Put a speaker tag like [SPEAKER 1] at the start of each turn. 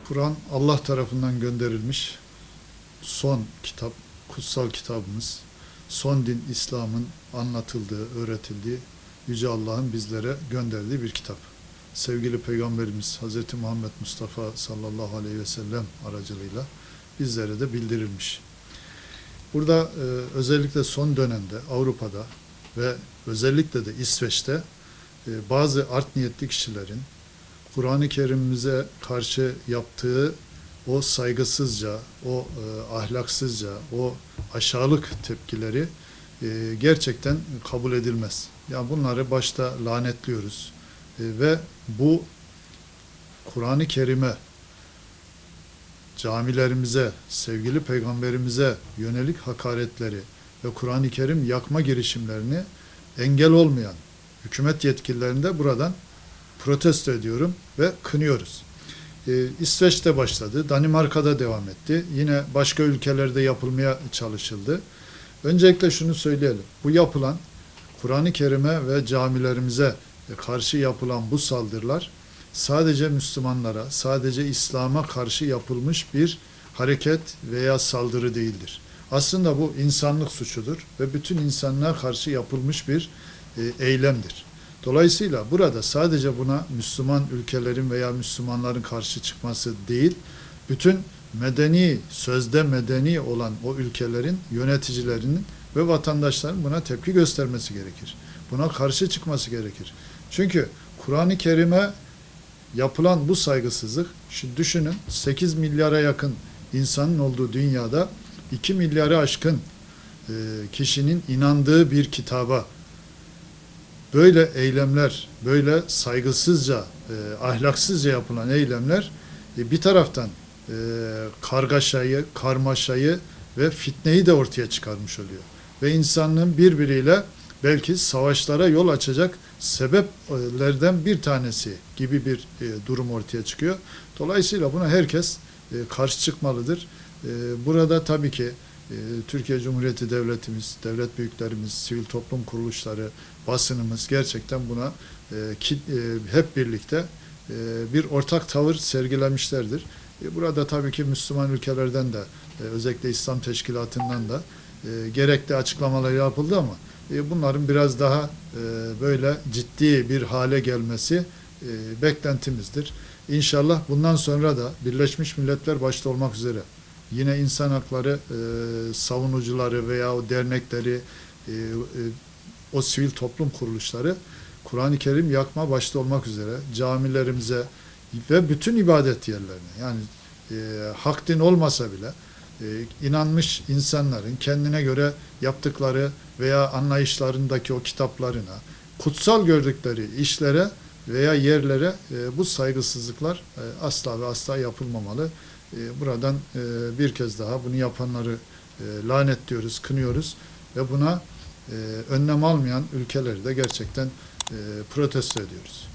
[SPEAKER 1] Kur'an Allah tarafından gönderilmiş son kitap, kutsal kitabımız, son din İslam'ın anlatıldığı, öğretildiği, Yüce Allah'ın bizlere gönderdiği bir kitap. Sevgili Peygamberimiz Hz. Muhammed Mustafa sallallahu aleyhi ve sellem aracılığıyla bizlere de bildirilmiş. Burada özellikle son dönemde Avrupa'da ve özellikle de İsveç'te bazı art niyetli kişilerin Kur'an-ı Kerim'imize karşı yaptığı o saygısızca, o ahlaksızca, o aşağılık tepkileri gerçekten kabul edilmez. Yani bunları başta lanetliyoruz. Ve bu Kur'an-ı Kerim'e, camilerimize, sevgili peygamberimize yönelik hakaretleri ve Kur'an-ı Kerim yakma girişimlerini engel olmayan hükümet yetkililerini de buradan protesto ediyorum ve kınıyoruz. İsveç'te başladı, Danimarka'da devam etti. Yine başka ülkelerde yapılmaya çalışıldı. Öncelikle şunu söyleyelim. Bu yapılan Kur'an-ı Kerim'e ve camilerimize karşı yapılan bu saldırılar sadece Müslümanlara, sadece İslam'a karşı yapılmış bir hareket veya saldırı değildir. Aslında bu insanlık suçudur ve bütün insanlığa karşı yapılmış bir eylemdir. Dolayısıyla burada sadece buna Müslüman ülkelerin veya Müslümanların karşı çıkması değil, bütün medeni, sözde medeni olan o ülkelerin yöneticilerinin ve vatandaşların buna tepki göstermesi gerekir. Buna karşı çıkması gerekir. Çünkü Kur'an-ı Kerim'e yapılan bu saygısızlık, şimdi düşünün 8 milyara yakın insanın olduğu dünyada 2 milyarı aşkın kişinin inandığı bir kitaba böyle eylemler, böyle saygısızca, ahlaksızca yapılan eylemler bir taraftan kargaşayı, karmaşayı ve fitneyi de ortaya çıkarmış oluyor. Ve insanlığın birbiriyle belki savaşlara yol açacak sebeplerden bir tanesi gibi bir durum ortaya çıkıyor. Dolayısıyla buna herkes karşı çıkmalıdır. Burada tabii ki Türkiye Cumhuriyeti Devletimiz, devlet büyüklerimiz, sivil toplum kuruluşları, basınımız gerçekten buna hep birlikte bir ortak tavır sergilemişlerdir. Burada tabii ki Müslüman ülkelerden de özellikle İslam Teşkilatı'ndan da gerekli açıklamalar yapıldı ama bunların biraz daha böyle ciddi bir hale gelmesi beklentimizdir. İnşallah bundan sonra da Birleşmiş Milletler başta olmak üzere yine insan hakları savunucuları veya o dernekleri, o sivil toplum kuruluşları Kur'an-ı Kerim yakma başta olmak üzere camilerimize ve bütün ibadet yerlerine, yani hak din olmasa bile inanmış insanların kendine göre yaptıkları veya anlayışlarındaki o kitaplarına, kutsal gördükleri işlere veya yerlere bu saygısızlıklar asla ve asla yapılmamalı. Buradan bir kez daha bunu yapanları lanetliyoruz, kınıyoruz ve buna önlem almayan ülkeleri de gerçekten protesto ediyoruz.